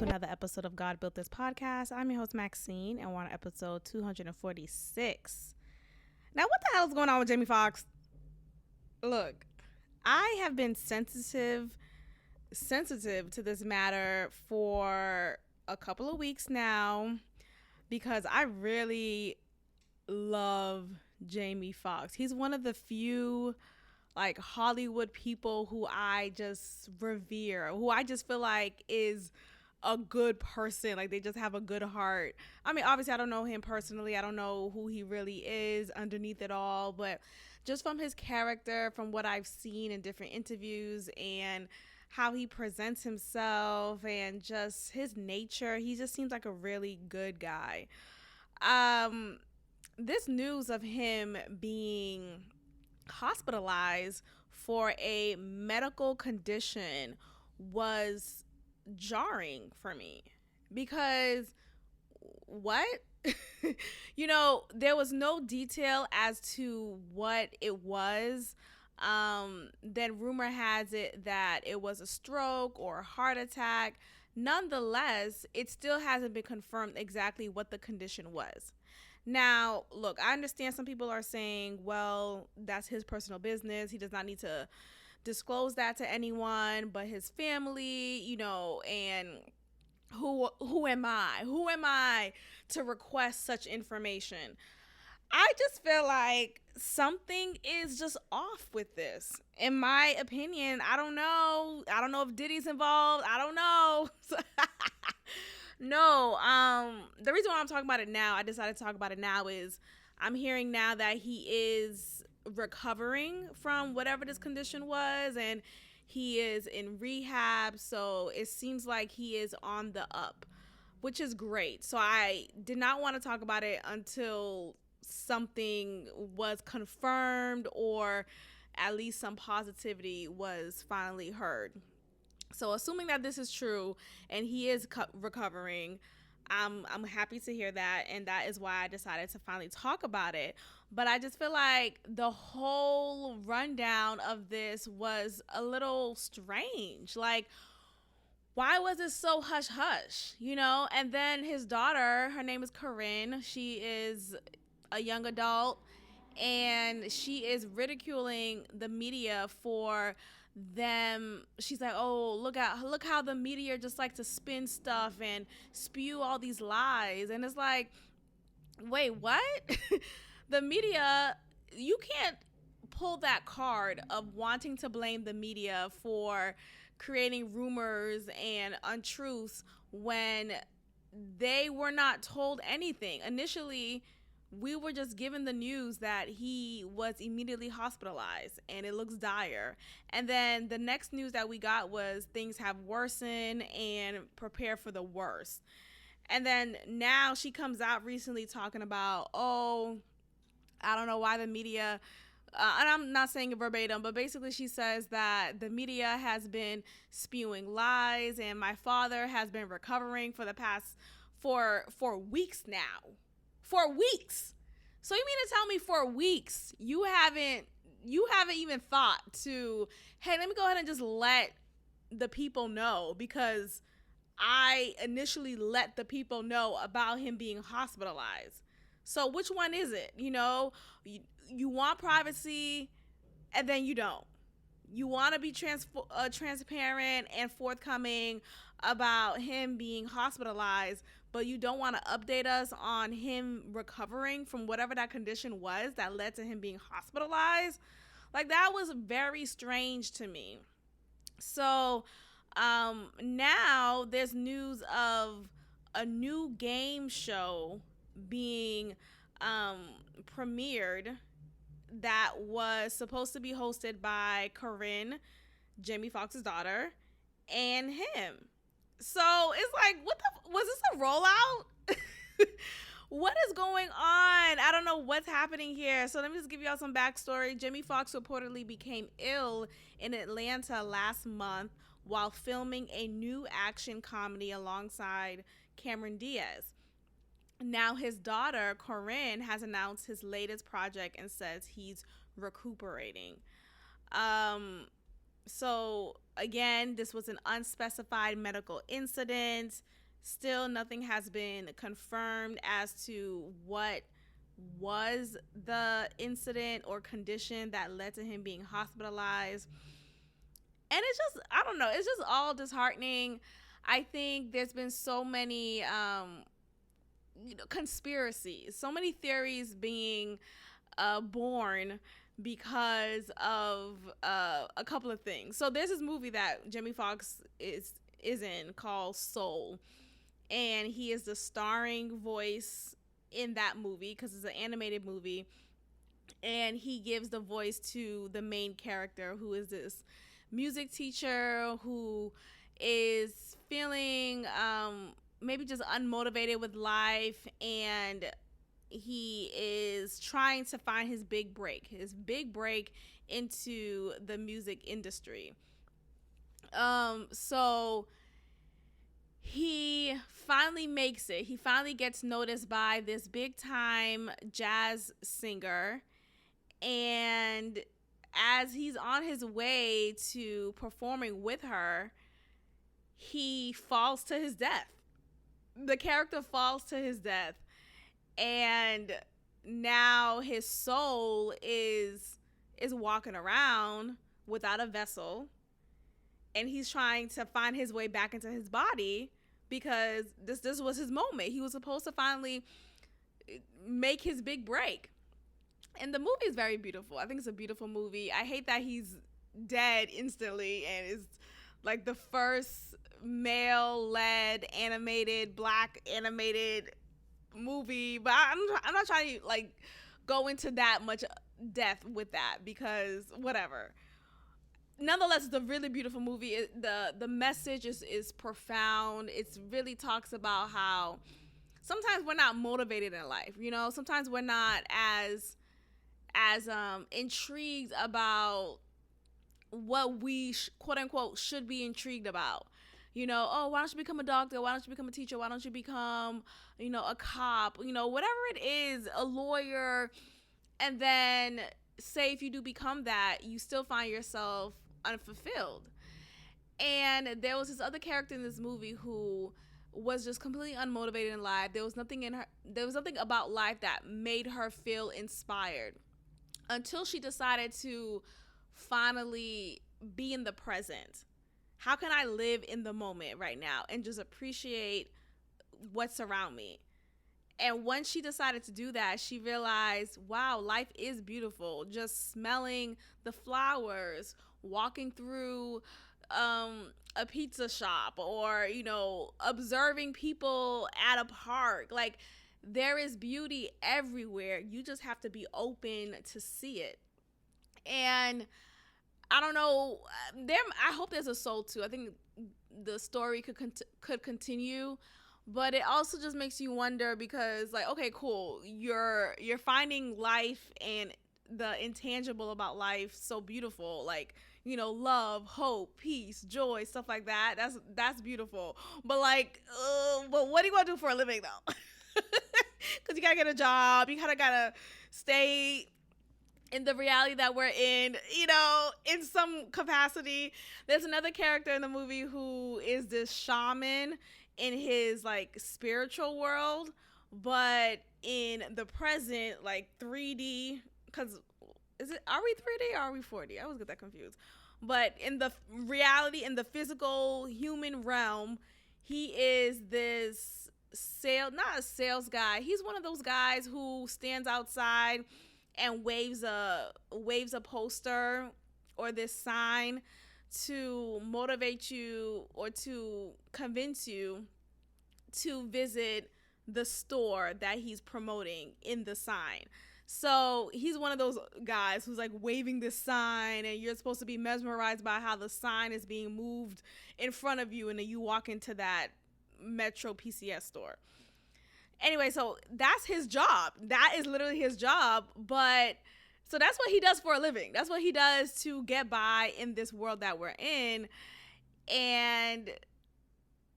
another episode of God Built This Podcast. I'm your host, Maxine, and we're on episode 246. Now, what the hell is going on with Jamie Foxx? Look, I have been sensitive to this matter for a couple of weeks now because I really love Jamie Foxx. He's one of the few like Hollywood people who I just revere, who I just feel like is a good person. Like they just have a good heart. I mean, obviously I don't know him personally. I don't know who he really is underneath it all, but just from his character, from what I've seen in different interviews and how he presents himself and just his nature, he just seems like a really good guy. This news of him being hospitalized for a medical condition was jarring for me because what? There was no detail as to what it was. Then rumor has it that it was a stroke or a heart attack. Nonetheless, it still hasn't been confirmed exactly what the condition was. Now, look, I understand some people are saying, well, that's his personal business. He does not need to disclose that to anyone but his family, and who am I? Who am I to request such information? I just feel like something is just off with this. In my opinion, I don't know. I don't know if Diddy's involved. I don't know. No, the reason why I'm talking about it now, I decided to talk about it now is I'm hearing now that he is recovering from whatever this condition was and he is in rehab. So it seems like he is on the up, which is great. So I did not want to talk about it until something was confirmed or at least some positivity was finally heard. So assuming that this is true and he is recovering, I'm happy to hear that, and that is why I decided to finally talk about it. But I just feel like the whole rundown of this was a little strange. Like, why was it so hush hush? And then his daughter, her name is Corinne. She is a young adult, and she is ridiculing the media for them. She's like, oh, look how the media just like to spin stuff and spew all these lies. And it's like, wait, what? The media, you can't pull that card of wanting to blame the media for creating rumors and untruths when they were not told anything. Initially, we were just given the news that he was immediately hospitalized and it looks dire. And then the next news that we got was things have worsened and prepare for the worst. And then now she comes out recently talking about, oh, I don't know why the media, and I'm not saying it verbatim, but basically she says that the media has been spewing lies and my father has been recovering for the past for weeks now. 4 weeks. So you mean to tell me 4 weeks you haven't even thought to, hey, let me go ahead and just let the people know, because I initially let the people know about him being hospitalized. So which one is it? You want privacy and then you don't. You want to be transparent and forthcoming about him being hospitalized, but you don't want to update us on him recovering from whatever that condition was that led to him being hospitalized. Like, that was very strange to me. So now there's news of a new game show being premiered that was supposed to be hosted by Corinne, Jamie Foxx's daughter, and him. So it's like, was this a rollout? What is going on? I don't know what's happening here. So let me just give y'all some backstory. Jamie Foxx reportedly became ill in Atlanta last month while filming a new action comedy alongside Cameron Diaz. Now his daughter, Corinne, has announced his latest project and says he's recuperating. So again, this was an unspecified medical incident. Still, nothing has been confirmed as to what was the incident or condition that led to him being hospitalized. And it's just, I don't know, it's just all disheartening. I think there's been so many conspiracies, so many theories being born because of a couple of things. So there's this movie that Jamie Foxx is in called Soul, and he is the starring voice in that movie because it's an animated movie, and he gives the voice to the main character, who is this music teacher who is feeling maybe just unmotivated with life, and he is trying to find his big break into the music industry. So he finally makes it. He finally gets noticed by this big time jazz singer, and as he's on his way to performing with her, he falls to his death. The character falls to his death, and now his soul is walking around without a vessel, and he's trying to find his way back into his body because this was his moment. He was supposed to finally make his big break. And the movie is very beautiful. I think it's a beautiful movie. I hate that he's dead instantly, and is like the first male-led black animated movie. But I'm not trying to like go into that much depth with that because whatever. Nonetheless, it's a really beautiful movie. The message is profound. It really talks about how sometimes we're not motivated in life. Sometimes we're not as intrigued about what we quote unquote should be intrigued about. Oh, why don't you become a doctor? Why don't you become a teacher? Why don't you become, a cop? Whatever it is, a lawyer. And then say if you do become that, you still find yourself unfulfilled. And there was this other character in this movie who was just completely unmotivated in life. There was nothing about life that made her feel inspired until she decided to finally be in the present. How can I live in the moment right now and just appreciate what's around me? And once she decided to do that, she realized, wow, life is beautiful. Just smelling the flowers, walking through a pizza shop, or, observing people at a park. Like, there is beauty everywhere. You just have to be open to see it. And I don't know, I hope there's a soul too. I think the story could continue, but it also just makes you wonder because, like, okay, cool, you're finding life and the intangible about life so beautiful, like, love, hope, peace, joy, stuff like that. That's beautiful. But like, but what do you want to do for a living though? Because you gotta get a job, you kind of gotta stay in the reality that we're in, in some capacity. There's another character in the movie who is this shaman in his like spiritual world, but in the present, like 3D, because are we 3D or are we 4D? I always get that confused. But in the reality, in the physical human realm, he is this not a sales guy. He's one of those guys who stands outside and waves a poster or this sign to motivate you or to convince you to visit the store that he's promoting in the sign. So he's one of those guys who's like waving this sign, and you're supposed to be mesmerized by how the sign is being moved in front of you, and then you walk into that Metro PCS store. Anyway, so that's his job. That is literally his job. But so that's what he does for a living. That's what he does to get by in this world that we're in. And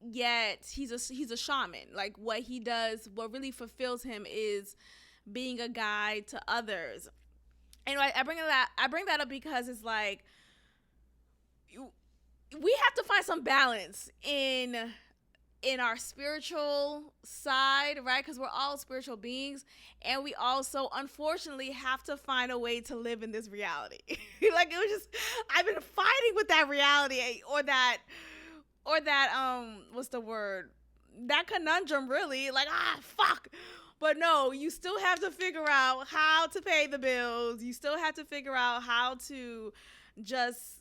yet he's a shaman. Like, what he does, what really fulfills him is being a guide to others. And I bring that up because it's like, we have to find some balance in our spiritual side, right? Because we're all spiritual beings, and we also unfortunately have to find a way to live in this reality. Like, it was just, I've been fighting with that reality, or that what's the word, that conundrum, really. Like, fuck. But no, you still have to figure out how to pay the bills. You still have to figure out how to just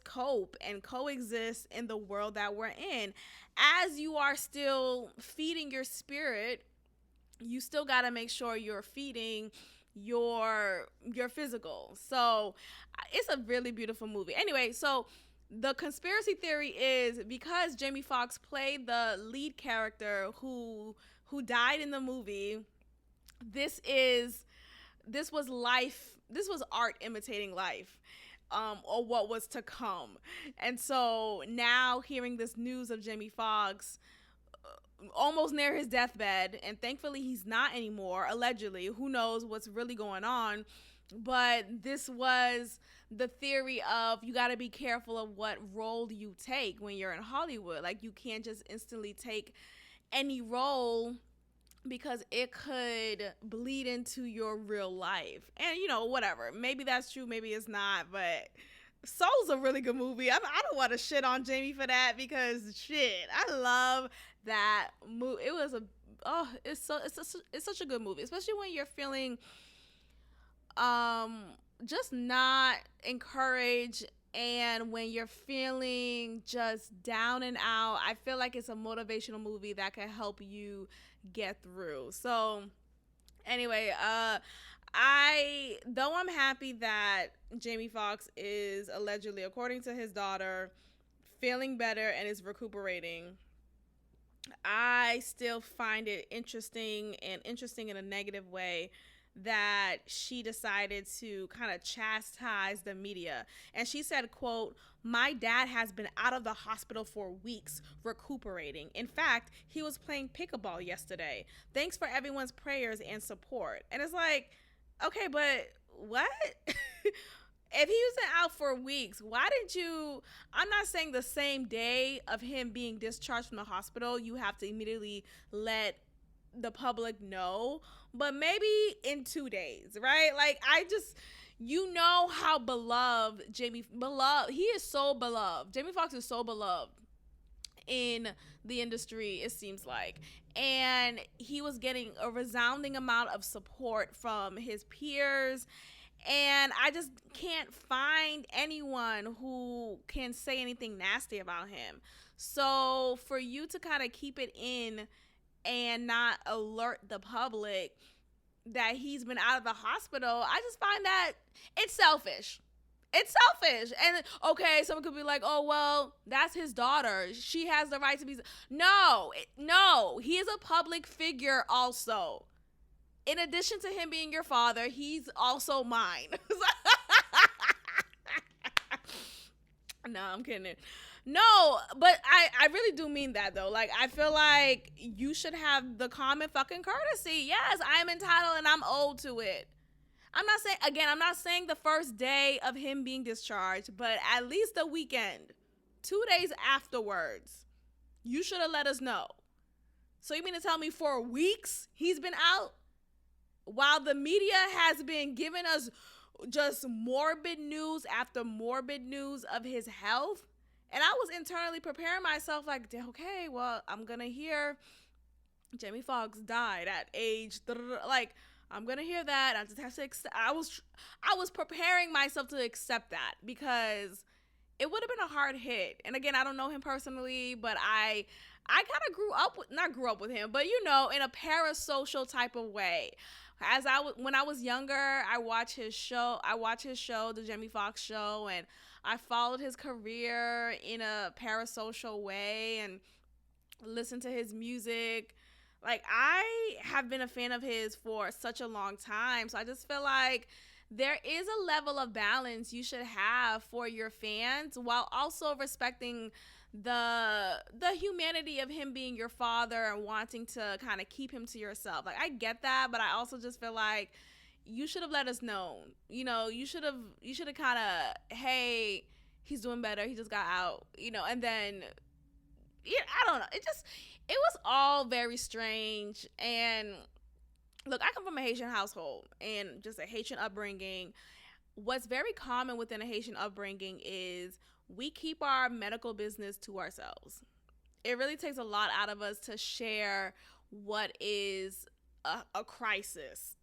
cope and coexist in the world that we're in. As you are still feeding your spirit, you still got to make sure you're feeding your physical. So it's a really beautiful movie. Anyway, so the conspiracy theory is because Jamie Foxx played the lead character who died in the movie. This was life. This was art imitating life. Or what was to come. And so now hearing this news of Jamie Foxx almost near his deathbed, and thankfully he's not anymore, allegedly. Who knows what's really going on? But this was the theory of, you got to be careful of what role you take when you're in Hollywood. Like, you can't just instantly take any role, because it could bleed into your real life. And, whatever. Maybe that's true, maybe it's not, but Soul's a really good movie. I don't want to shit on Jamie for that, because shit, I love that movie. It was it's such a good movie, especially when you're feeling just not encouraged, and when you're feeling just down and out. I feel like it's a motivational movie that can help you get through. So anyway, I'm happy that Jamie Foxx is allegedly, according to his daughter, feeling better and is recuperating. I still find it interesting in a negative way that she decided to kind of chastise the media. And she said, quote, "My dad has been out of the hospital for weeks recuperating. In fact, he was playing pickleball yesterday. Thanks for everyone's prayers and support." And it's like, okay, but what? If he was out for weeks, why didn't you? I'm not saying the same day of him being discharged from the hospital, you have to immediately let the public know, but maybe in 2 days, right? Like, how beloved he is. So beloved. Jamie Foxx is so beloved in the industry, it seems like. And he was getting a resounding amount of support from his peers. And I just can't find anyone who can say anything nasty about him. So for you to kind of keep it in and not alert the public that he's been out of the hospital, I just find that it's selfish. It's selfish. And okay, someone could be like, "Oh, well, that's his daughter. She has the right to be." No, he is a public figure also. In addition to him being your father, he's also mine. No, I'm kidding. No, but I really do mean that, though. Like, I feel like you should have the common fucking courtesy. Yes, I'm entitled and I'm owed to it. I'm not saying the first day of him being discharged, but at least the weekend, 2 days afterwards, you should have let us know. So you mean to tell me for weeks he's been out? While the media has been giving us just morbid news after morbid news of his health. And I was internally preparing myself like, okay, well, I'm going to hear Jamie Foxx died at age, like, I'm going to hear that. I just have to accept. I was preparing myself to accept that, because it would have been a hard hit. And again, I don't know him personally, but I kind of not grew up with him, but in a parasocial type of way. When I was younger, I watched his show, the Jamie Foxx Show, and I followed his career in a parasocial way and listened to his music. Like, I have been a fan of his for such a long time, so I just feel like there is a level of balance you should have for your fans, while also respecting the humanity of him being your father and wanting to kind of keep him to yourself. Like, I get that, but I also just feel like you should have let us know. You should have kind of, hey, he's doing better. He just got out, and then yeah, I don't know. It was all very strange. And look, I come from a Haitian household and just a Haitian upbringing. What's very common within a Haitian upbringing is we keep our medical business to ourselves. It really takes a lot out of us to share what is a crisis.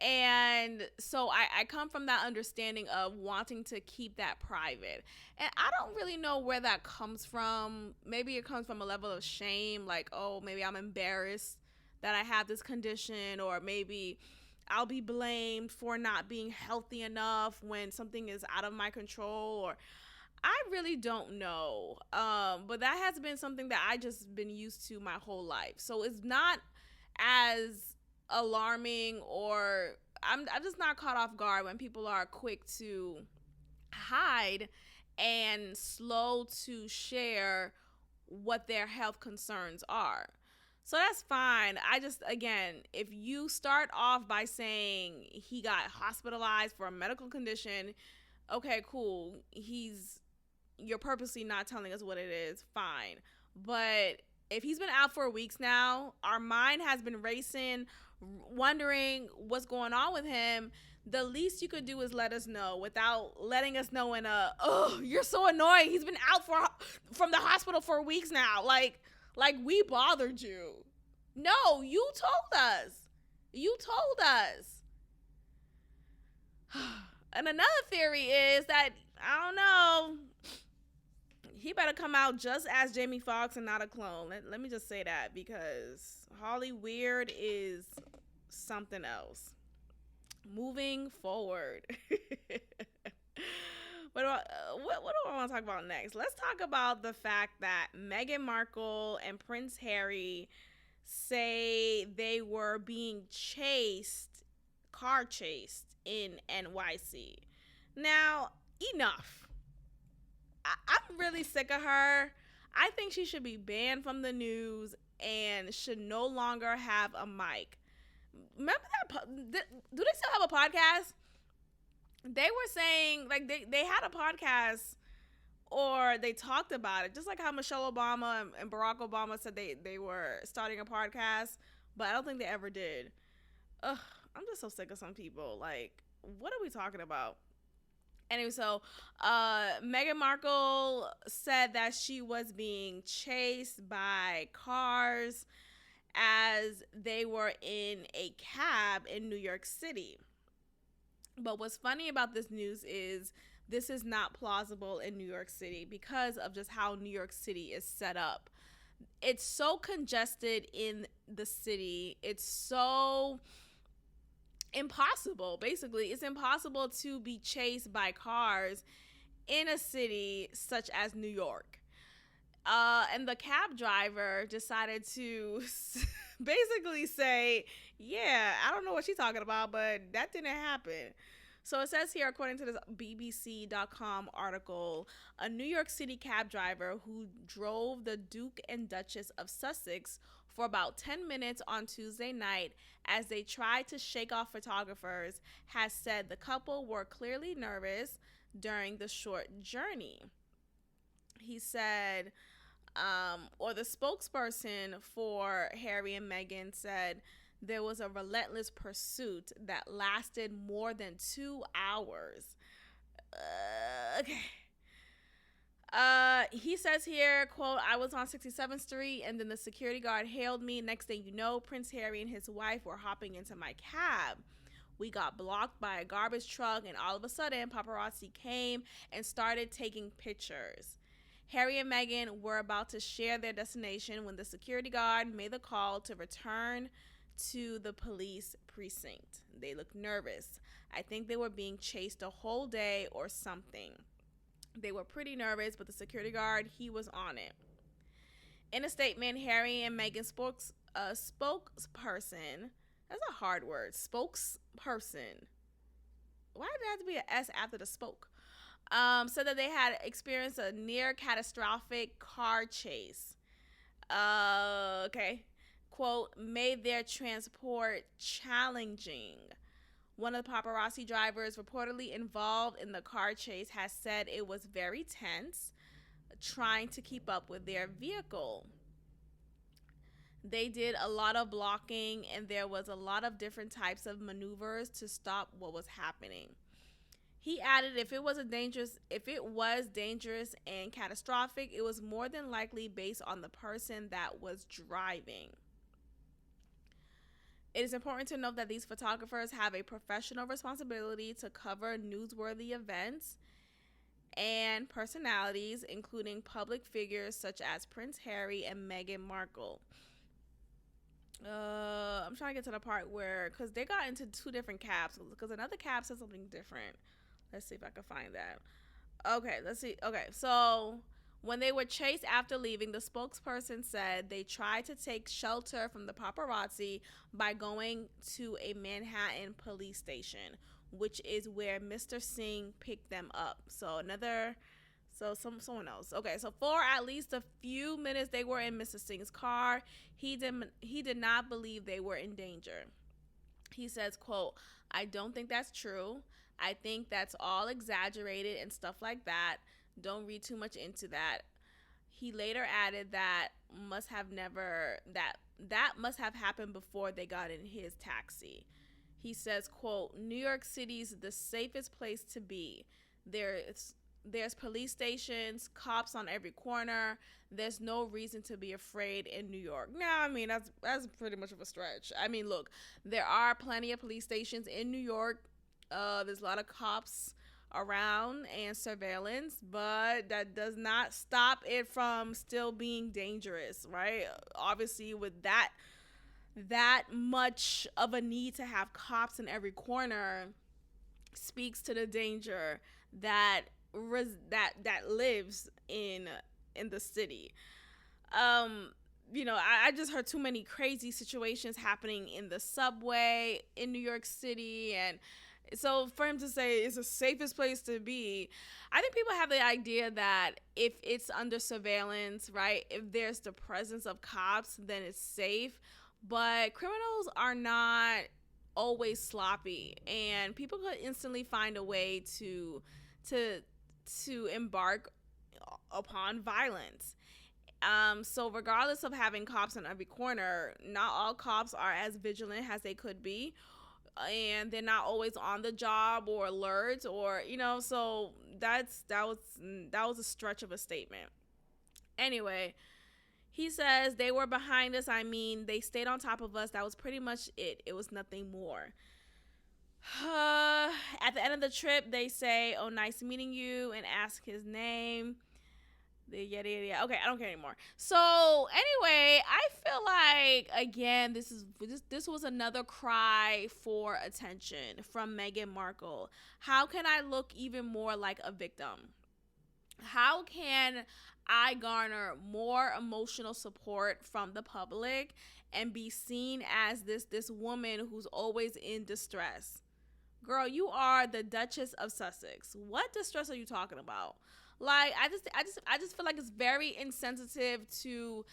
And so I come from that understanding of wanting to keep that private. And I don't really know where that comes from. Maybe it comes from a level of shame, like, oh, maybe I'm embarrassed that I have this condition, or maybe I'll be blamed for not being healthy enough when something is out of my control, or I really don't know. But that has been something that I just been used to my whole life. So it's not as alarming, or I'm just not caught off guard when people are quick to hide and slow to share what their health concerns are. So that's fine. I just, again, if you start off by saying he got hospitalized for a medical condition, okay, cool. You're purposely not telling us what it is, fine. But if he's been out for weeks now, our mind has been racing, wondering what's going on with him. The least you could do is let us know without letting us know in oh, you're so annoying. He's been out from the hospital for weeks now. Like we bothered you. No, you told us. You told us. And another theory is that, I don't know, he better come out just as Jamie Foxx and not a clone. Let me just say that, because Holly Weird is something else. Moving forward. What do I want to talk about next? Let's talk about the fact that Meghan Markle and Prince Harry say they were being car chased in NYC. Now, enough. I'm really sick of her. I think she should be banned from the news and should no longer have a mic. Remember that? Do they still have a podcast? They were saying, like, they had a podcast, or they talked about it, just like how Michelle Obama and Barack Obama said they were starting a podcast, but I don't think they ever did. Ugh, I'm just so sick of some people. Like, what are we talking about? Anyway, so Meghan Markle said that she was being chased by cars as they were in a cab in New York City. But what's funny about this news is this is not plausible in New York City because of just how New York City is set up. It's so congested in the city. It's so impossible. Basically, it's impossible to be chased by cars in a city such as New York. And the cab driver decided to basically say, yeah, I don't know what she's talking about, but that didn't happen. So it says here, according to this BBC.com article, a New York City cab driver who drove the Duke and Duchess of Sussex for about 10 minutes on Tuesday night as they tried to shake off photographers has said the couple were clearly nervous during the short journey. He said, or the spokesperson for Harry and Meghan said there was a relentless pursuit that lasted more than 2 hours. Okay. He says here, quote, I was on 67th Street and then the security guard hailed me. Next thing you know, Prince Harry and his wife were hopping into my cab. We got blocked by a garbage truck and all of a sudden paparazzi came and started taking pictures. Harry and Meghan were about to share their destination when the security guard made the call to return to the police precinct. They looked nervous. I think they were being chased a whole day or something. They were pretty nervous, but the security guard, he was on it. In a statement, Harry and Meghan's spokesperson, that's a hard word, spokesperson. Why did there have to be an S after the spoke? Said that they had experienced a near catastrophic car chase. Okay. Quote, made their transport challenging. One of the paparazzi drivers reportedly involved in the car chase has said it was very tense trying to keep up with their vehicle. They did a lot of blocking and there was a lot of different types of maneuvers to stop what was happening. He added if it was dangerous and catastrophic, it was more than likely based on the person that was driving. It is important to note that these photographers have a professional responsibility to cover newsworthy events and personalities, including public figures such as Prince Harry and Meghan Markle. I'm trying to get to the part where, because they got into two different caps, because another cap said something different. Let's see if I can find that. Okay, let's see. Okay, so when they were chased after leaving, the spokesperson said they tried to take shelter from the paparazzi by going to a Manhattan police station, which is where Mr. Singh picked them up. Someone else. Okay, so for at least a few minutes they were in Mr. Singh's car. He did not believe they were in danger. He says, quote, "I don't think that's true. I think that's all exaggerated and stuff like that. Don't read too much into that." He later added that must have happened before they got in his taxi. He says, quote, "New York City's the safest place to be. There's police stations, cops on every corner. There's no reason to be afraid in New York." Now, I mean, that's pretty much of a stretch. I mean, look, there are plenty of police stations in New York. There's a lot of cops around and surveillance, but that does not stop it from still being dangerous, right? Obviously, with that much of a need to have cops in every corner speaks to the danger that lives in the city. I just heard too many crazy situations happening in the subway in New York City, and so for him to say it's the safest place to be, I think people have the idea that if it's under surveillance, right, if there's the presence of cops, then it's safe. But criminals are not always sloppy, and people could instantly find a way to embark upon violence. So regardless of having cops on every corner, not all cops are as vigilant as they could be, and they're not always on the job or alert, or so that was a stretch of a statement. Anyway, he says they were behind us. I mean, they stayed on top of us. That was pretty much it. It was nothing more. At the end of the trip, they say, "Oh, nice meeting you," and ask his name. Yeah. Okay, I don't care anymore. So anyway, I feel like again, this was another cry for attention from Meghan Markle. How can I look even more like a victim? How can I garner more emotional support from the public and be seen as this woman who's always in distress? Girl, you are the Duchess of Sussex. What distress are you talking about? Like, I just feel like it's very insensitive to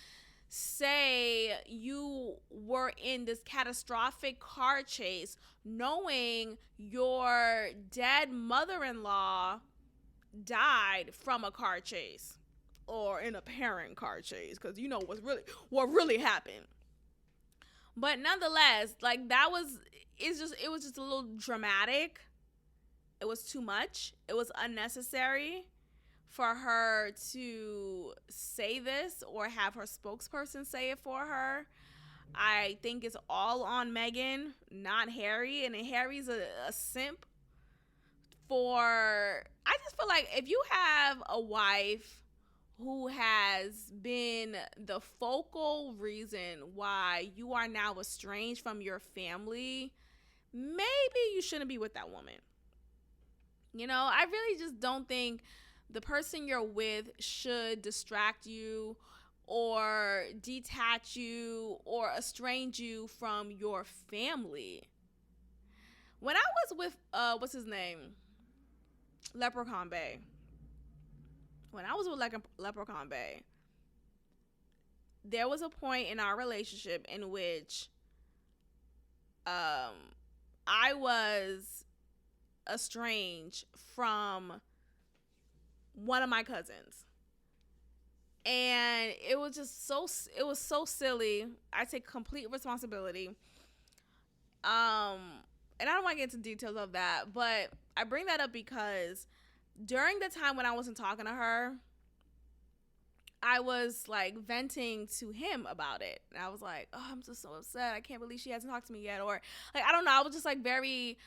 say you were in this catastrophic car chase knowing your dead mother-in-law died from a car chase or in a parent car chase, because what really happened. But nonetheless, like, it was just a little dramatic. It was too much. It was unnecessary for her to say this or have her spokesperson say it for her. I think it's all on Meghan, not Harry. And Harry's a simp I just feel like if you have a wife who has been the focal reason why you are now estranged from your family, maybe you shouldn't be with that woman. I really just don't think the person you're with should distract you or detach you or estrange you from your family. When I was with what's his name, Leprechaun Bay. When I was with Leprechaun Bay, there was a point in our relationship in which I was estranged from one of my cousins. And it was just it was so silly. I take complete responsibility. Um, and I don't want to get into details of that, but I bring that up because during the time when I wasn't talking to her, I was like venting to him about it. And I was like, oh, I'm just so upset. I can't believe she hasn't talked to me yet. Or like, I don't know. I was just like very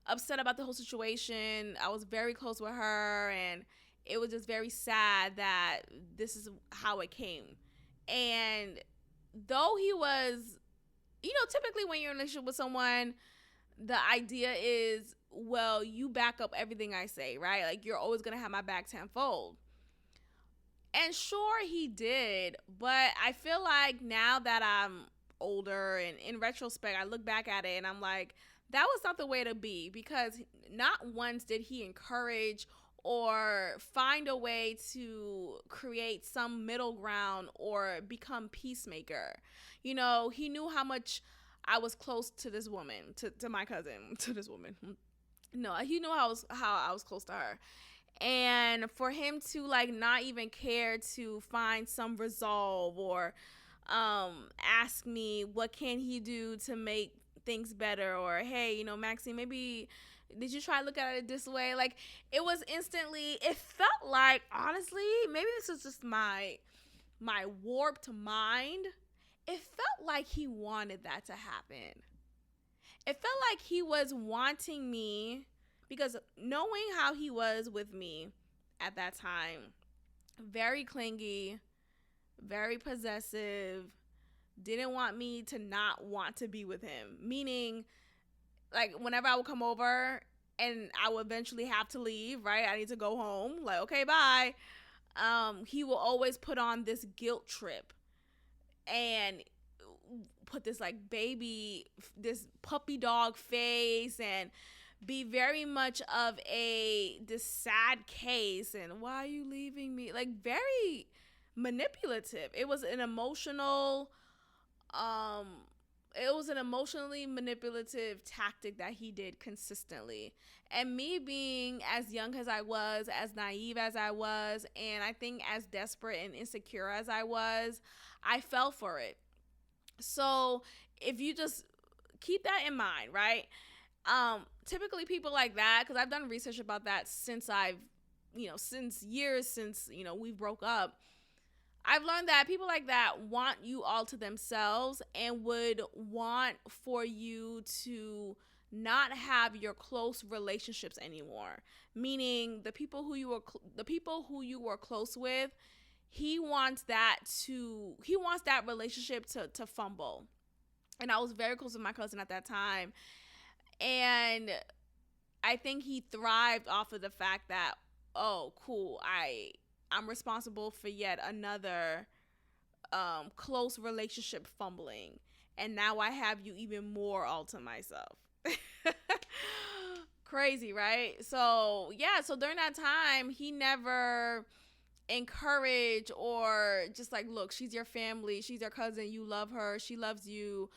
upset about the whole situation. I was very close with her, and it was just very sad that this is how it came. And though he was, typically when you're in a relationship with someone, the idea is, well, you back up everything I say, right? Like, you're always going to have my back tenfold. And sure, he did. But I feel like now that I'm older and in retrospect, I look back at it and I'm like, that was not the way to be, because not once did he encourage or find a way to create some middle ground or become peacemaker. He knew how much I was close to this woman, to my cousin, to this woman. No, he knew how I was close to her. And for him to like not even care to find some resolve or ask me what can he do to make things better, or hey, Maxine, maybe did you try to look at it this way? Like, it was instantly, it felt like, honestly, maybe this is just my warped mind. It felt like he wanted that to happen. It felt like he was wanting me, because knowing how he was with me at that time, very clingy, very possessive, didn't want me to not want to be with him. Meaning, like, whenever I would come over and I would eventually have to leave, right? I need to go home. Like, okay, bye. He will always put on this guilt trip and put this like this puppy dog face and be very much of this sad case and why are you leaving me? Like, very manipulative. It was an emotionally manipulative tactic that he did consistently. And me being as young as I was, as naive as I was, and I think as desperate and insecure as I was, I fell for it. So if you just keep that in mind, right? Typically people like that, because I've done research about that since we broke up, I've learned that people like that want you all to themselves and would want for you to not have your close relationships anymore. Meaning the people who you were close with, he wants that relationship to fumble. And I was very close with my cousin at that time. And I think he thrived off of the fact that, oh, cool, I'm responsible for yet another close relationship fumbling. And now I have you even more all to myself. Crazy, right? So, yeah, so during that time, he never encouraged or just like, look, she's your family, she's your cousin, you love her, she loves you,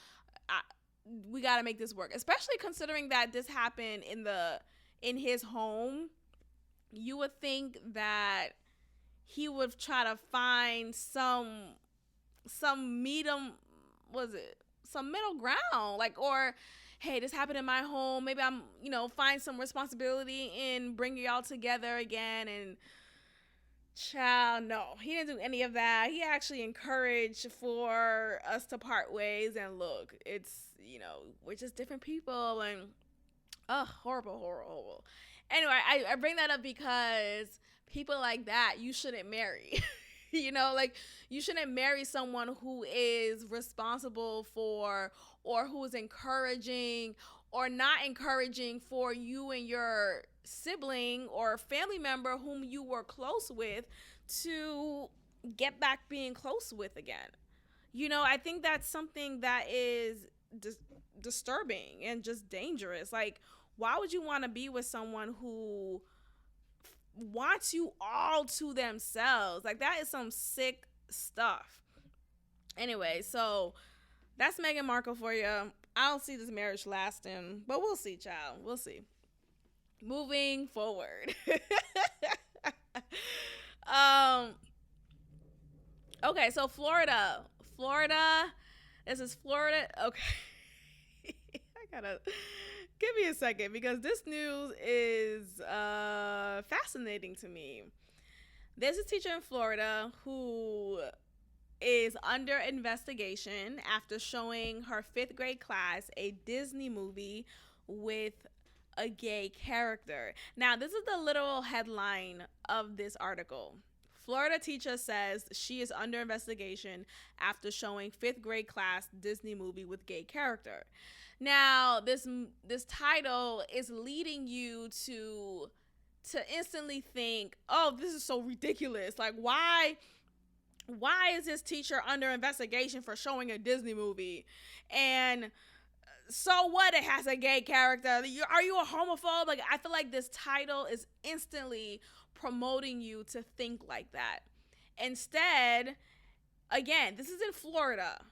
we got to make this work. Especially considering that this happened in his home. You would think that he would try to find some middle ground, like, or hey, this happened in my home, maybe I'm find some responsibility in bringing y'all together again. And child, no, he didn't do any of that. He actually encouraged for us to part ways, and look, it's we're just different people. And horrible. Anyway, I bring that up because people like that you shouldn't marry. Like, you shouldn't marry someone who is responsible for, or who is encouraging or not encouraging for you and your sibling or family member whom you were close with to get back being close with again. I think that's something that is disturbing and just dangerous. Like, why would you want to be with someone who wants you all to themselves? Like, that is some sick stuff. Anyway, so that's Meghan Markle for you. I don't see this marriage lasting, but we'll see, child. We'll see. Moving forward. um. Okay, so Florida. This is Florida. Okay, I gotta give me a second because this news is fascinating to me. There's a teacher in Florida who is under investigation after showing her fifth grade class a Disney movie with a gay character. Now, this is the literal headline of this article. Florida teacher says she is under investigation after showing fifth grade class Disney movie with gay character. Now, this title is leading you to instantly think, "Oh, this is so ridiculous. Like, why is this teacher under investigation for showing a Disney movie? And so what? It has a gay character. Are you a homophobe?" Like, I feel like this title is instantly promoting you to think like that. Instead, again, this is in Florida,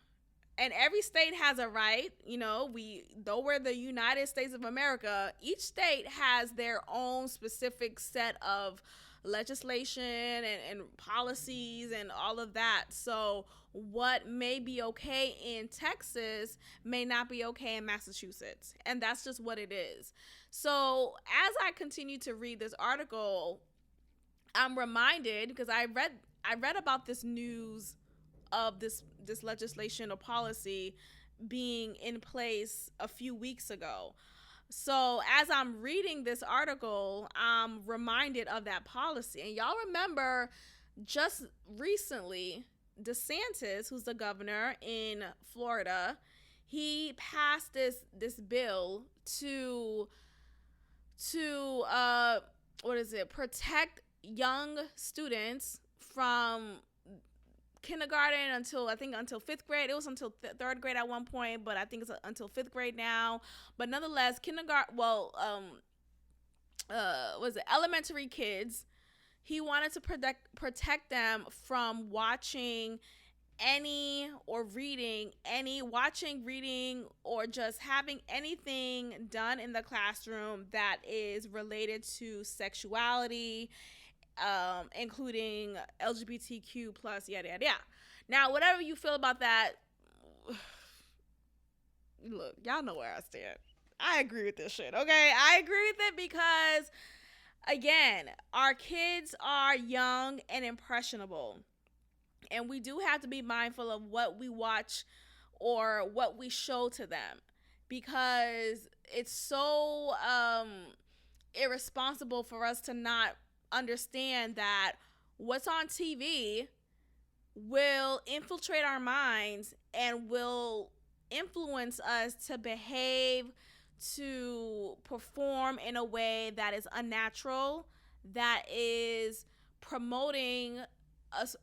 and every state has a right. Though we're the United States of America, each state has their own specific set of legislation and policies and all of that. So what may be okay in Texas may not be okay in Massachusetts, and that's just what it is. So as I continue to read this article, I'm reminded, because I read about this news of this legislation or policy being in place a few weeks ago. So as I'm reading this article, I'm reminded of that policy. And y'all remember just recently, DeSantis, who's the governor in Florida, he passed this bill to protect young students from kindergarten until fifth grade. It was until third grade at one point, but I think it's until fifth grade now. But nonetheless, elementary kids, he wanted to protect them from watching reading, or just having anything done in the classroom that is related to sexuality, including LGBTQ plus, yada yada yada. Now, whatever you feel about that, look, y'all know where I stand. I agree with this shit, okay? I agree with it because, again, our kids are young and impressionable, and we do have to be mindful of what we watch or what we show to them, because it's so irresponsible for us to not understand that what's on TV will infiltrate our minds and will influence us to behave, to perform in a way that is unnatural, that is promoting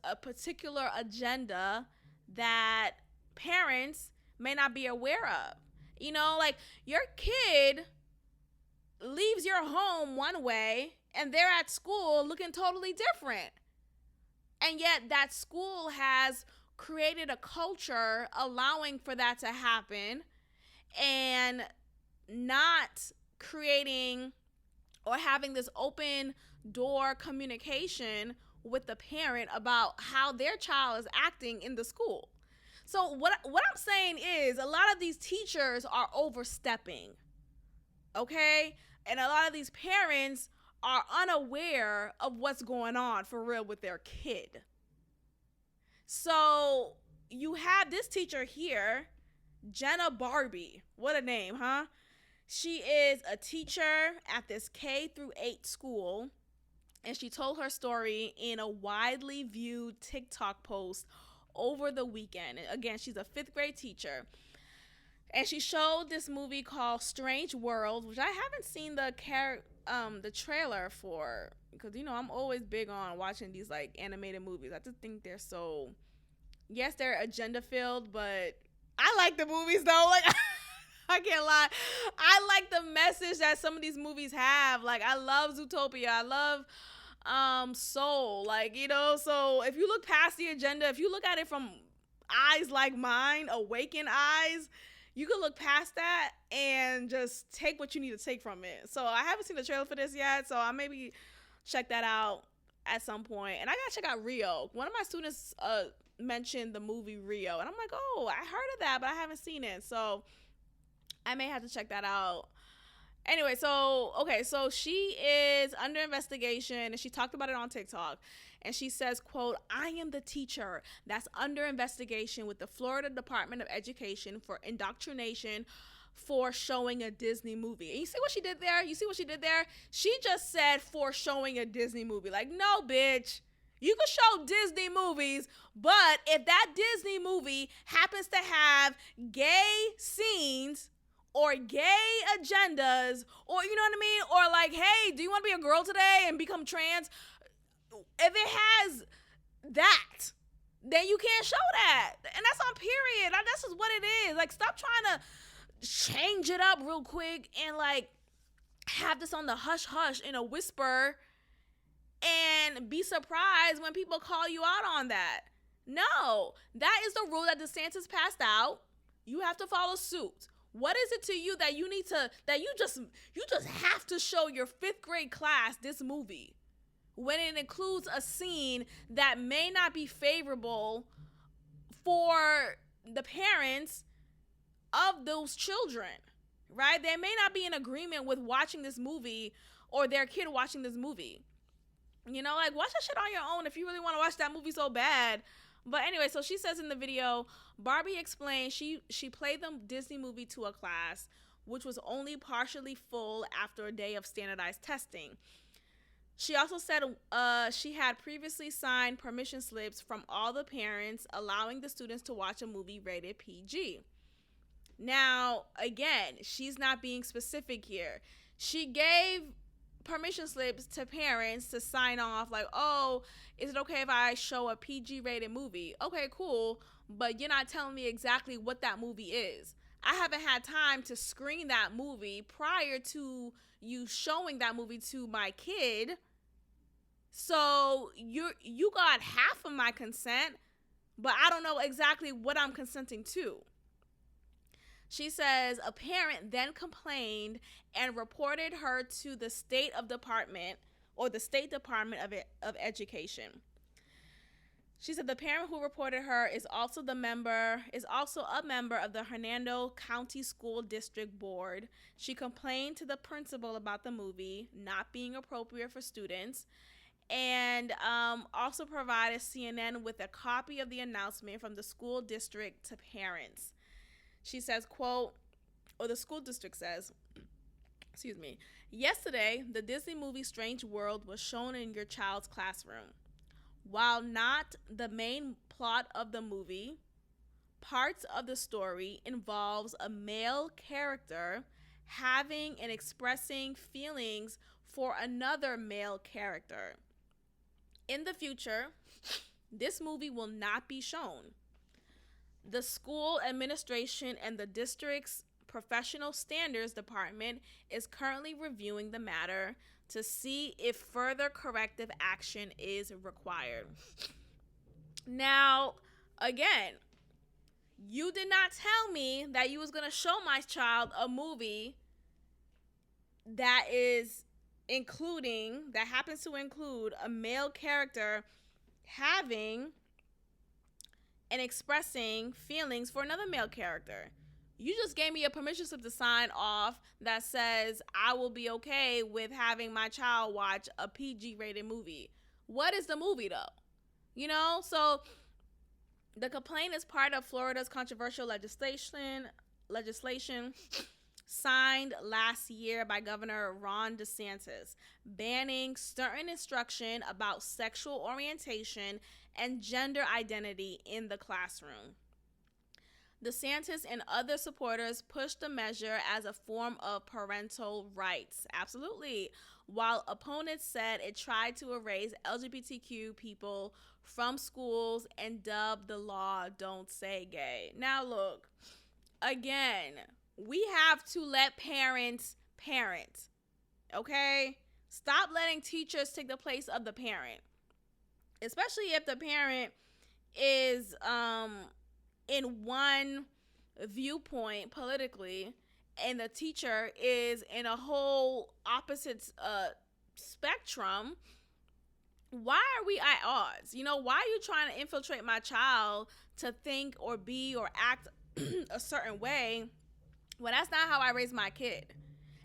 a particular agenda that parents may not be aware of. Like, your kid leaves your home one way and they're at school looking totally different. And yet that school has created a culture allowing for that to happen, and not creating or having this open door communication with the parent about how their child is acting in the school. So what I'm saying is, a lot of these teachers are overstepping, okay? And a lot of these parents are unaware of what's going on for real with their kid. So you have this teacher here, Jenna Barbie. What a name, huh? She is a teacher at this K-8 school, and she told her story in a widely viewed TikTok post over the weekend. Again, she's a fifth grade teacher, and she showed this movie called Strange World, which I haven't seen the trailer for, because I'm always big on watching these like animated movies. I just think they're so, yes, they're agenda filled, but I like the movies though. Like, I can't lie, I like the message that some of these movies have. Like, I love Zootopia, I love Soul, like, so if you look past the agenda, if you look at it from eyes like mine, awakened eyes, you can look past that and just take what you need to take from it. So I haven't seen the trailer for this yet, so I maybe check that out at some point. And I gotta check out Rio. One of my students mentioned the movie Rio, and I'm like, oh, I heard of that, but I haven't seen it, so I may have to check that out. Anyway, so she is under investigation, and she talked about it on TikTok. And she says, quote, "I am the teacher that's under investigation with the Florida Department of Education for indoctrination for showing a Disney movie." And you see what she did there? She just said for showing a Disney movie. Like, no, bitch. You can show Disney movies, but if that Disney movie happens to have gay scenes or gay agendas, or you know what I mean? Or like, hey, do you want to be a girl today and become trans? If it has that, then you can't show that. And that's on period. That's just what it is. Like, stop trying to change it up real quick and like have this on the hush hush in a whisper and be surprised when people call you out on that. No, that is the rule that DeSantis passed out. You have to follow suit. What is it to you that you need to, that you just have to show your 5th grade class this movie when it includes a scene that may not be favorable for the parents of those children, right? They may not be in agreement with watching this movie or their kid watching this movie. You know, like, watch that shit on your own if you really want to watch that movie so bad. But anyway, so she says in the video, Barbie explained she played the Disney movie to a class, which was only partially full after a day of standardized testing. She also said she had previously signed permission slips from all the parents allowing the students to watch a movie rated PG. Now, again, she's not being specific here. She gave permission slips to parents to sign off like, oh, is it okay if I show a PG rated movie? Okay, cool, but you're not telling me exactly what that movie is. I haven't had time to screen that movie prior to you showing that movie to my kid. So you got half of my consent, but I don't know exactly what I'm consenting to. She says a parent then complained and reported her to the State Department of Education. She said the parent who reported her is also a member of the Hernando County School District Board. She complained to the principal about the movie not being appropriate for students, and also provided CNN with a copy of the announcement from the school district to parents. She says, quote, or the school district says, "Yesterday, the Disney movie Strange World was shown in your child's classroom. While not the main plot of the movie, parts of the story involves a male character having and expressing feelings for another male character. In the future, this movie will not be shown. The school administration and the district's professional standards department is currently reviewing the matter to see if further corrective action is required." Now, again, you did not tell me that you was going to show my child a movie that happens to include a male character having and expressing feelings for another male character. You just gave me a permission slip to sign off that says I will be okay with having my child watch a PG rated movie. What is the movie though? You know, so the complaint is part of Florida's controversial legislation signed last year by Governor Ron DeSantis, banning certain instruction about sexual orientation and gender identity in the classroom. DeSantis and other supporters pushed the measure as a form of parental rights. Absolutely. While opponents said it tried to erase LGBTQ people from schools and dubbed the law "Don't Say Gay." Now look, again, we have to let parents parent, okay? Stop letting teachers take the place of the parent, especially if the parent is in one viewpoint politically, and the teacher is in a whole opposite spectrum, why are we at odds? You know, why are you trying to infiltrate my child to think or be or act a certain way? Well, that's not how I raise my kid.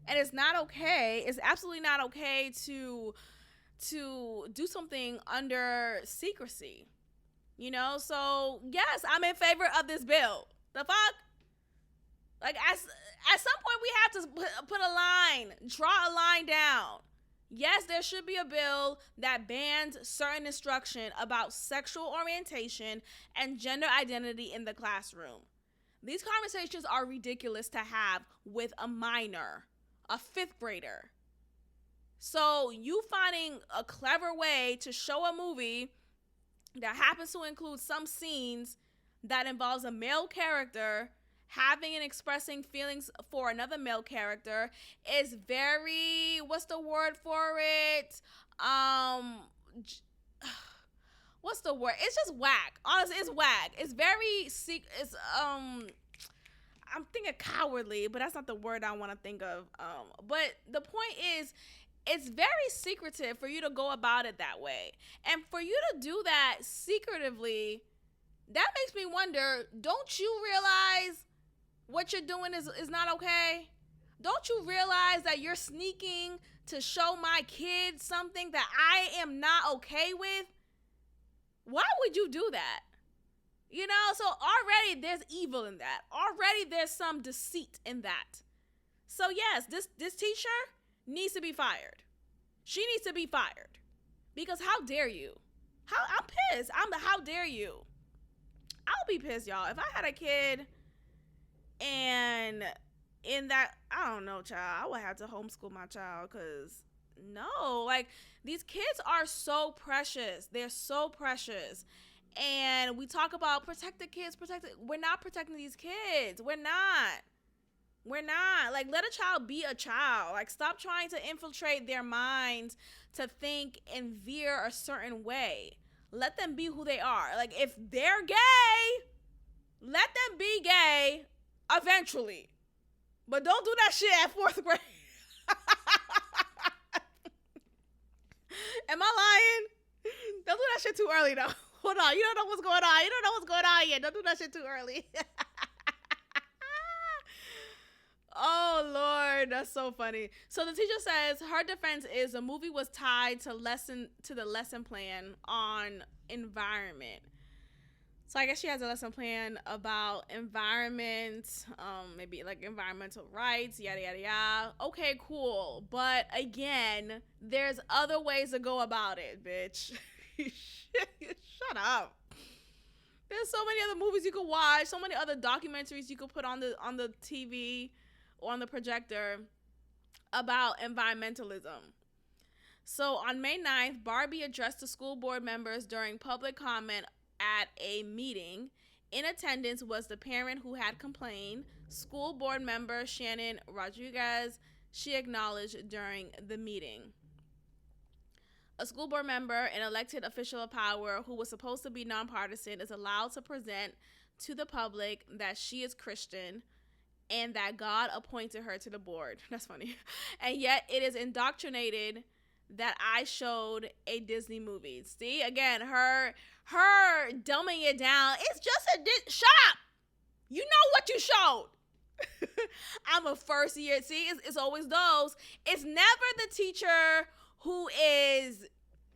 And it's not okay. It's absolutely not okay to do something under secrecy. You know, so yes, I'm in favor of this bill. The fuck? Like, at some point we have to put a line, draw a line down. Yes, there should be a bill that bans certain instruction about sexual orientation and gender identity in the classroom. These conversations are ridiculous to have with a minor, a fifth grader. So you finding a clever way to show a movie that happens to include some scenes that involves a male character having and expressing feelings for another male character is very, what's the word for it? What's the word? It's just whack. Honestly, it's whack. It's very, I'm thinking cowardly, but that's not the word I want to think of. But the point is, it's very secretive for you to go about it that way. And for you to do that secretively, that makes me wonder, don't you realize what you're doing is not okay? Don't you realize that you're sneaking to show my kids something that I am not okay with? Why would you do that? You know, so already there's evil in that. Already there's some deceit in that. So yes, this teacher needs to be fired. She needs to be fired. Because how dare you? I'm pissed. How dare you? I'll be pissed, y'all. If I had a kid and in that, I don't know, child, I would have to homeschool my child, because no, like, these kids are so precious. They're so precious. And we talk about protect the kids, we're not protecting these kids. We're not. Like, let a child be a child. Like, stop trying to infiltrate their minds to think and veer a certain way. Let them be who they are. Like, if they're gay, let them be gay eventually. But don't do that shit at 4th grade. Am I lying? Don't do that shit too early, though. Hold on. You don't know what's going on. You don't know what's going on yet. Don't do that shit too early. Oh, Lord. That's so funny. So the teacher says her defense is the movie was tied to the lesson plan on environment. So I guess she has a lesson plan about environment, maybe like environmental rights, yada, yada, yada. Okay, cool. But again, there's other ways to go about it, bitch. Shut up. There's so many other movies you could watch, so many other documentaries you could put on the TV or on the projector about environmentalism. So on May 9th, Barbie addressed the school board members during public comment at a meeting. In attendance was the parent who had complained, school board member Shannon Rodriguez. She acknowledged during the meeting. A school board member, an elected official of power who was supposed to be nonpartisan, is allowed to present to the public that she is Christian and that God appointed her to the board. That's funny. And yet it is indoctrinated that I showed a Disney movie. See, again, her dumbing it down. It's just shut up. You know what you showed. I'm a first year. See, it's always those. It's never the teacher who is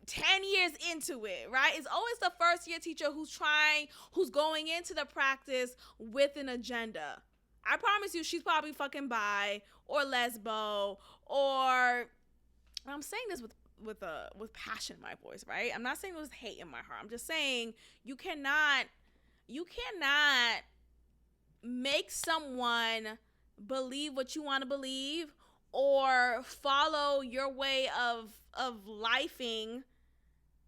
10 years into it, right? It's always the first year teacher who's going into the practice with an agenda. I promise you, she's probably fucking bi or lesbo, or I'm saying this with passion in my voice, right? I'm not saying it was hate in my heart. I'm just saying you cannot make someone believe what you want to believe or follow your way of lifing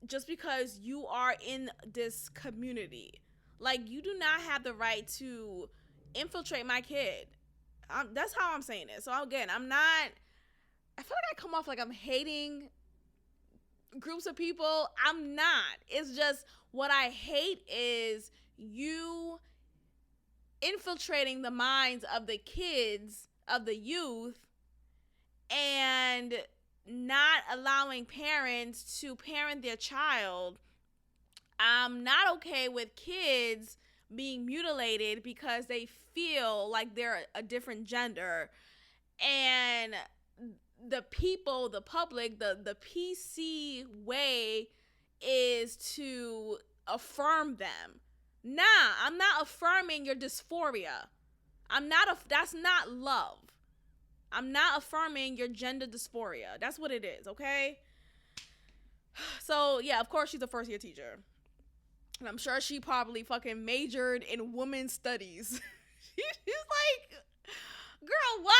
just because you are in this community. Like, you do not have the right to infiltrate my kid. That's how I'm saying it. So again, I feel like I come off like I'm hating groups of people. I'm not. It's just what I hate is you infiltrating the minds of the kids, of the youth, and not allowing parents to parent their child. I'm not okay with kids being mutilated because they feel like they're a different gender. And the people, the public, the PC way is to affirm them. Nah, I'm not affirming your dysphoria. That's not love. I'm not affirming your gender dysphoria. That's what it is, okay? So, yeah, of course she's a first year teacher. And I'm sure she probably fucking majored in women's studies. She's like, girl, what?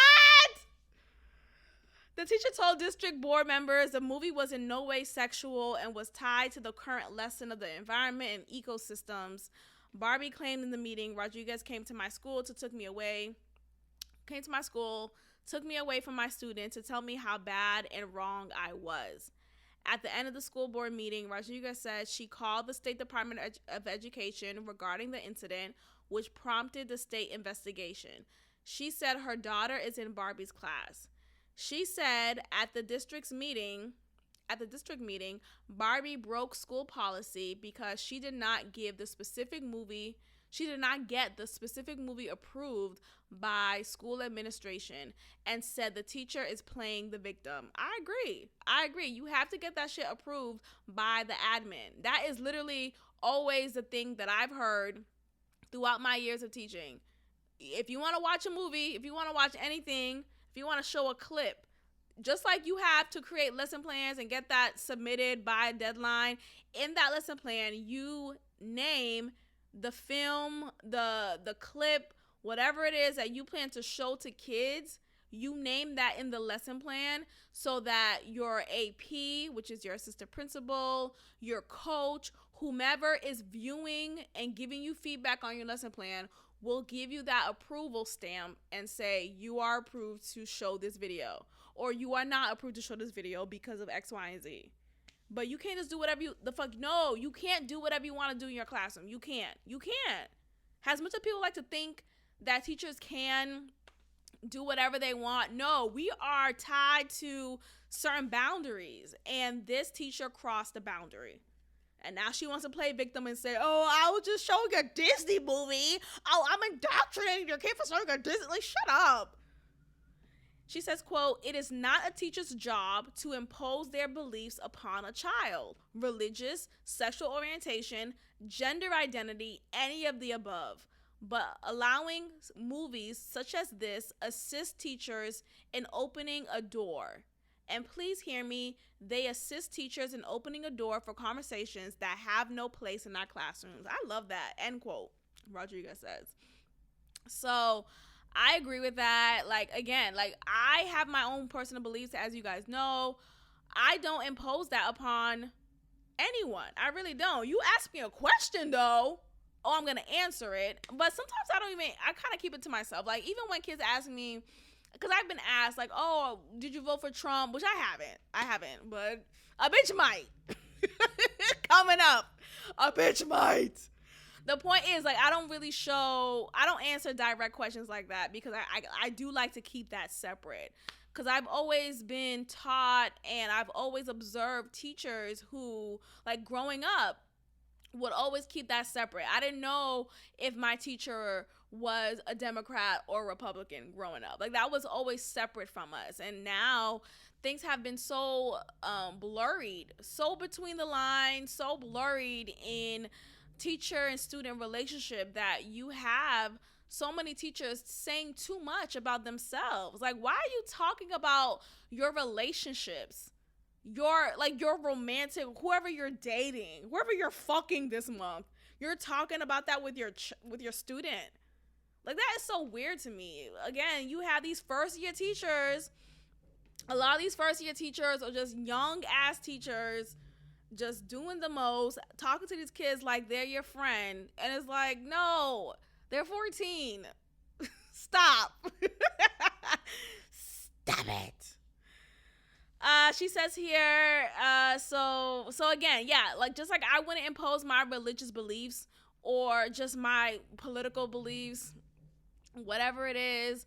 The teacher told district board members the movie was in no way sexual and was tied to the current lesson of the environment and ecosystems. Barbie claimed in the meeting, Rodriguez came to my school, took me away from my students to tell me how bad and wrong I was. At the end of the school board meeting, Rodriguez said she called the State Department of Education regarding the incident, which prompted the state investigation. She said her daughter is in Barbie's class. She said at the district meeting, Barbie broke school policy because she did not get the specific movie approved by school administration and said the teacher is playing the victim. I agree. You have to get that shit approved by the admin. That is literally always the thing that I've heard throughout my years of teaching. If you want to watch a movie, if you want to watch anything, if you want to show a clip, just like you have to create lesson plans and get that submitted by a deadline, in that lesson plan, you name the film, the clip, whatever it is that you plan to show to kids, you name that in the lesson plan so that your AP, which is your assistant principal, your coach, whomever is viewing and giving you feedback on your lesson plan will give you that approval stamp and say you are approved to show this video, or you are not approved to show this video because of X, Y, and Z. But you can't just do whatever no, you can't do whatever you want to do in your classroom. You can't. As much as people like to think that teachers can do whatever they want, no, we are tied to certain boundaries, and this teacher crossed the boundary. And now she wants to play victim and say, oh, I was just showing a Disney movie. Oh, I'm indoctrinating your kid for showing a Disney. Like, shut up. She says, quote, it is not a teacher's job to impose their beliefs upon a child, religious, sexual orientation, gender identity, any of the above. But allowing movies such as this assist teachers in opening a door. And please hear me, they assist teachers in opening a door for conversations that have no place in our classrooms. I love that, end quote, Rodriguez says. So I agree with that. Like, again, like, I have my own personal beliefs, as you guys know. I don't impose that upon anyone. I really don't. You ask me a question, though, oh, I'm going to answer it. But sometimes I kind of keep it to myself. Like, even when kids ask me, because I've been asked, like, oh, did you vote for Trump? Which I haven't, but a bitch might. Coming up, a bitch might. The point is, like, I don't answer direct questions like that because I do like to keep that separate. Because I've always been taught and I've always observed teachers who, like, growing up, would always keep that separate. I didn't know if my teacher was a Democrat or Republican growing up. Like, that was always separate from us. And now things have been so blurred, so between the lines, so blurred in teacher and student relationship that you have so many teachers saying too much about themselves. Like, why are you talking about your relationships? Your romantic, whoever you're dating, whoever you're fucking this month, you're talking about that with your student. Like, that is so weird to me. Again, you have these first year teachers. A lot of these first year teachers are just young ass teachers, just doing the most, talking to these kids like they're your friend, and it's like, no, they're 14. Stop. Stop it. She says here, so again, yeah, like, just like I wouldn't impose my religious beliefs or just my political beliefs whatever it is,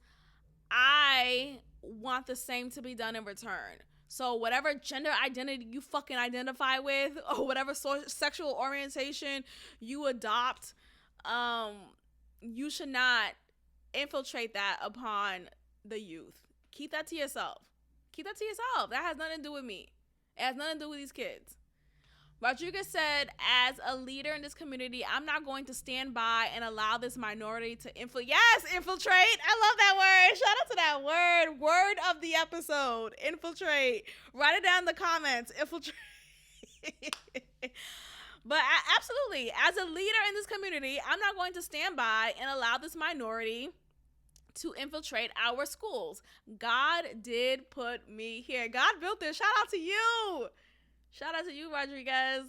I want the same to be done in return. So whatever gender identity you fucking identify with, or whatever sexual orientation you adopt, you should not infiltrate that upon the youth. Keep that to yourself. Keep that to yourself. That has nothing to do with me. It has nothing to do with these kids. Rodriguez said, as a leader in this community, I'm not going to stand by and allow this minority to infiltrate. I love that word. Shout out to that word. Word of the episode. Infiltrate. Write it down in the comments. Infiltrate. But absolutely, as a leader in this community, I'm not going to stand by and allow this minority to infiltrate our schools. God did put me here. God built this. Shout out to you. Shout out to you, Rodriguez.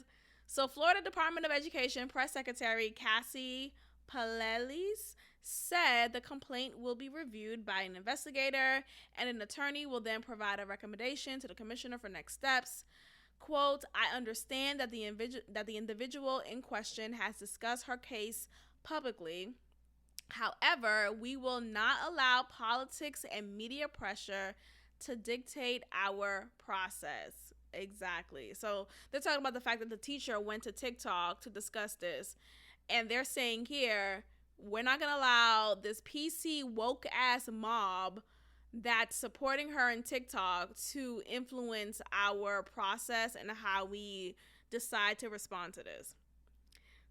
So Florida Department of Education Press Secretary Cassie Palelis said the complaint will be reviewed by an investigator and an attorney will then provide a recommendation to the commissioner for next steps. Quote, I understand that the individual in question has discussed her case publicly. However, we will not allow politics and media pressure to dictate our process. Exactly. So they're talking about the fact that the teacher went to TikTok to discuss this. And they're saying here, we're not going to allow this PC woke ass mob that's supporting her in TikTok to influence our process and how we decide to respond to this.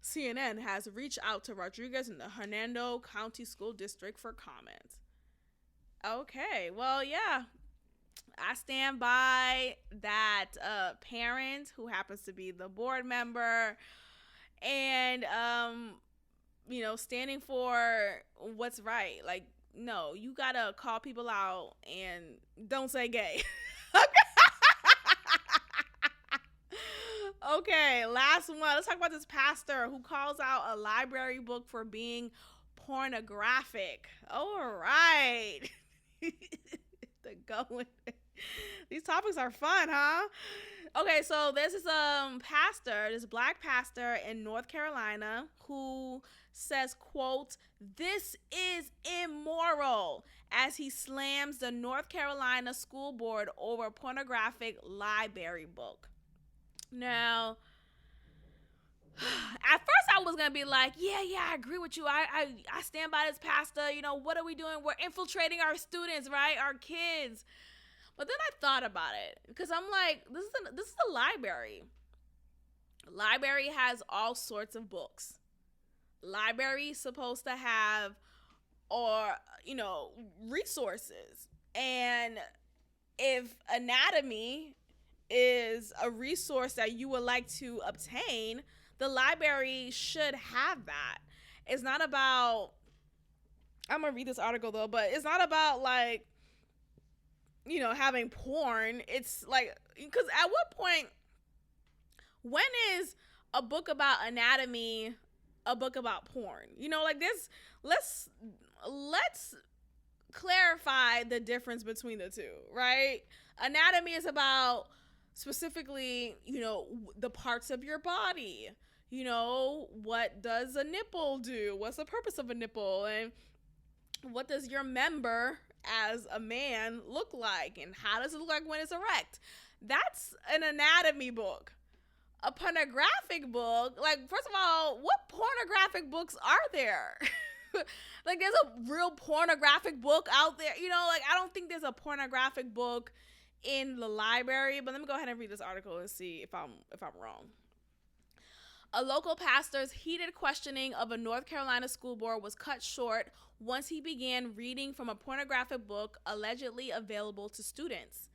CNN has reached out to Rodriguez in the Hernando County School District for comment. Okay, well, yeah. I stand by that parent who happens to be the board member and, standing for what's right. Like, no, you got to call people out and don't say gay. Okay, last one. Let's talk about this pastor who calls out a library book for being pornographic. All right. These topics are fun, huh? Okay, so there's this pastor, this black pastor in North Carolina who says, quote, this is immoral, as he slams the North Carolina school board over a pornographic library book. Now, at first I was going to be like, yeah, I agree with you. I stand by this pastor. What are we doing? We're infiltrating our students, right? Our kids. But then I thought about it because I'm like, this is a library. Library has all sorts of books. Library is supposed to have, resources. And if anatomy is a resource that you would like to obtain, the library should have that. It's not about, I'm going to read this article though, but it's not about like, having porn. It's like, because at what point, when is a book about anatomy a book about porn? Like this, let's clarify the difference between the two, right? Anatomy is about specifically, the parts of your body. What does a nipple do? What's the purpose of a nipple? And what does your member as a man look like? And how does it look like when it's erect? That's an anatomy book. A pornographic book, like, first of all, what pornographic books are there? Like, there's a real pornographic book out there. I don't think there's a pornographic book in the library, but let me go ahead and read this article and see if I'm wrong. A local pastor's heated questioning of a North Carolina school board was cut short once he began reading from a pornographic book allegedly available to students.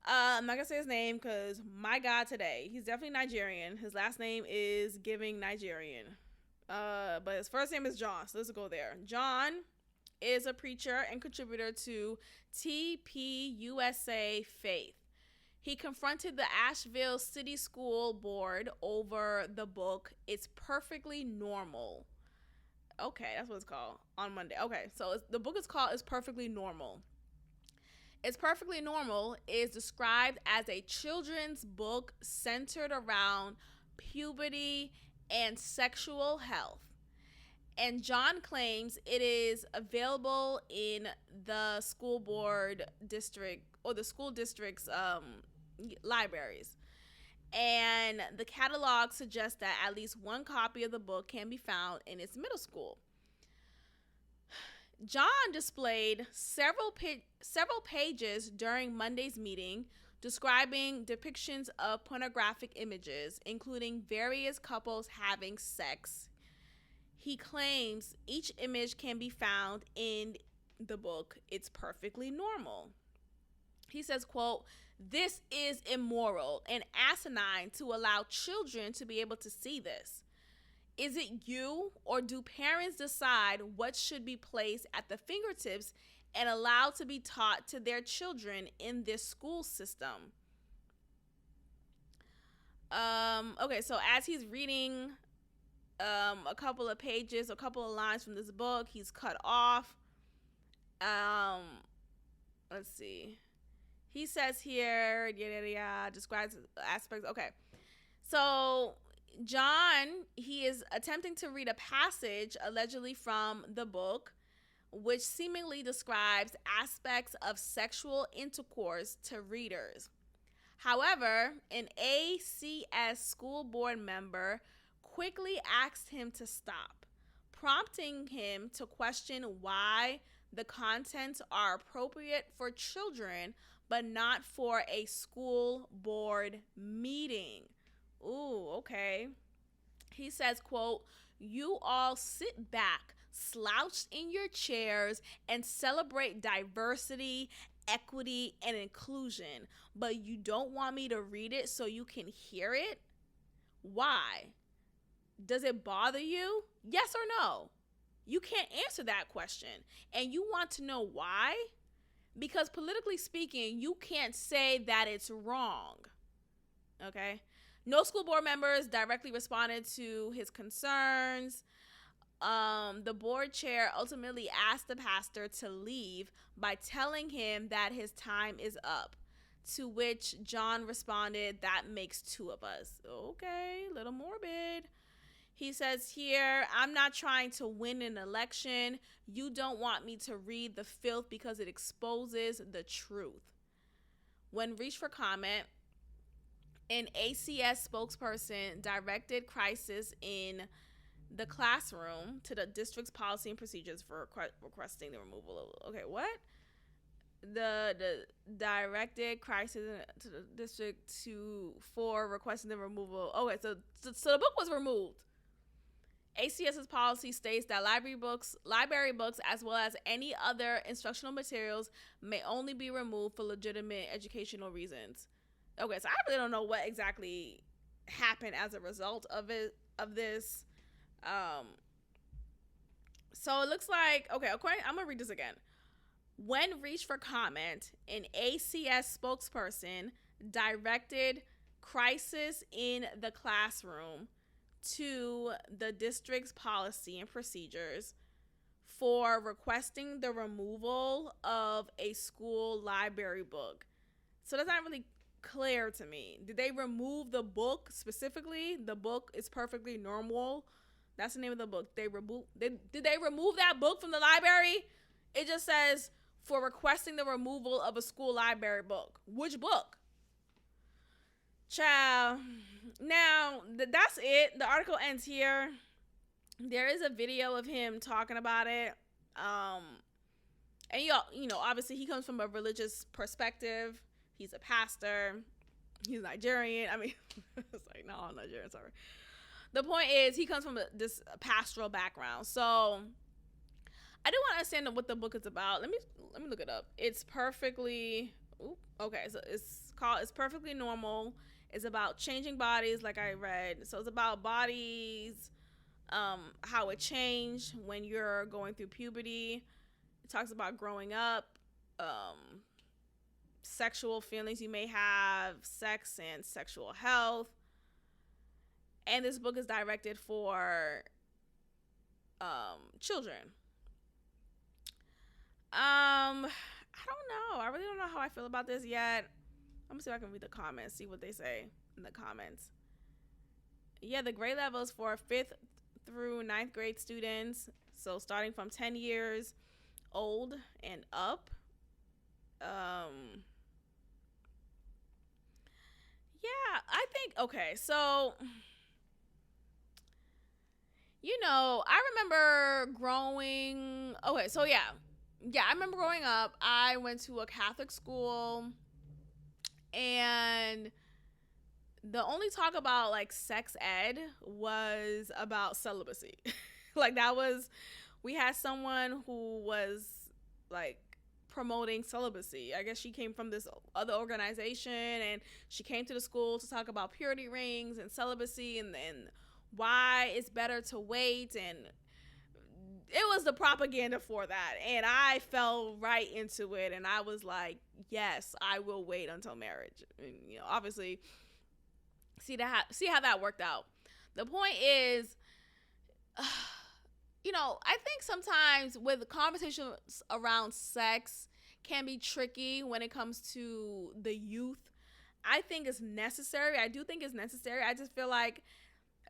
I'm not gonna say his name because my God, today he's definitely Nigerian. His last name is giving Nigerian, but his first name is John. So let's go there. John is a preacher and contributor to TPUSA Faith. He confronted the Asheville City School Board over the book It's Perfectly Normal. Okay, that's what it's called, on Monday. Okay, so the book is called It's Perfectly Normal. It's Perfectly Normal is described as a children's book centered around puberty and sexual health. And John claims it is available in the school board district or the school district's libraries. And the catalog suggests that at least one copy of the book can be found in its middle school. John displayed several pages during Monday's meeting describing depictions of pornographic images, including various couples having sex. He claims each image can be found in the book It's Perfectly Normal. He says, quote, "This is immoral and asinine to allow children to be able to see this. Is it you or do parents decide what should be placed at the fingertips and allowed to be taught to their children in this school system?" Okay, so as he's reading a couple of pages, a couple of lines from this book, he's cut off. Let's see. He says here, describes aspects. Okay, so John, he is attempting to read a passage allegedly from the book, which seemingly describes aspects of sexual intercourse to readers. However, an ACS school board member quickly asked him to stop, prompting him to question why the contents are appropriate for children but not for a school board meeting. Ooh, okay. He says, quote, "You all sit back, slouched in your chairs, and celebrate diversity, equity, and inclusion, but you don't want me to read it so you can hear it? Why? Does it bother you? Yes or no? You can't answer that question. And you want to know why? Because politically speaking, you can't say that it's wrong." Okay? No school board members directly responded to his concerns. The board chair ultimately asked the pastor to leave by telling him that his time is up, to which John responded, "That makes two of us." Okay, a little morbid. He says here, "I'm not trying to win an election. You don't want me to read the filth because it exposes the truth." When reached for comment, an ACS spokesperson directed crisis in the classroom to the district's policy and procedures for requesting the removal of. Okay, what? The directed crisis to the district for requesting the removal. Okay, so the book was removed. ACS's policy states that library books, as well as any other instructional materials, may only be removed for legitimate educational reasons. Okay, so I really don't know what exactly happened as a result of this. So it looks like, okay, I'm gonna read this again. When reached for comment, an ACS spokesperson directed crisis in the classroom to the district's policy and procedures for requesting the removal of a school library book. So that's not really clear to me. Did they remove the book specifically? The book Is Perfectly Normal. That's the name of the book. Did they remove that book from the library? It just says for requesting the removal of a school library book. Which book? Child. Now, that's it. The article ends here. There is a video of him talking about it. And obviously he comes from a religious perspective. He's a pastor. He's Nigerian. I mean, it's like, no, I'm Nigerian, sorry. The point is, he comes from this pastoral background. So I do want to understand what the book is about. Let me look it up. It's perfectly. Okay, so it's Perfectly Normal. It's about changing bodies, like I read. So it's about bodies, how it changed when you're going through puberty. It talks about growing up, sexual feelings you may have, sex and sexual health. And this book is directed for children. I don't know. I really don't know how I feel about this yet. I'm gonna see if I can read the comments, see what they say in the comments. Yeah, the grade level is for 5th through ninth grade students. So starting from 10 years old and up. Yeah, I think, okay, so, I remember growing, okay, so yeah, I remember growing up, I went to a Catholic school, and the only talk about, like, sex ed was about celibacy. Like, we had someone who was, like, promoting celibacy. I guess she came from this other organization, and she came to the school to talk about purity rings and celibacy and why it's better to wait, and it was the propaganda for that, and I fell right into it, and I was like, yes, I will wait until marriage. And, obviously see how that worked out. The point is, I think sometimes with conversations around sex can be tricky when it comes to the youth. I think it's necessary. I do think it's necessary. I just feel like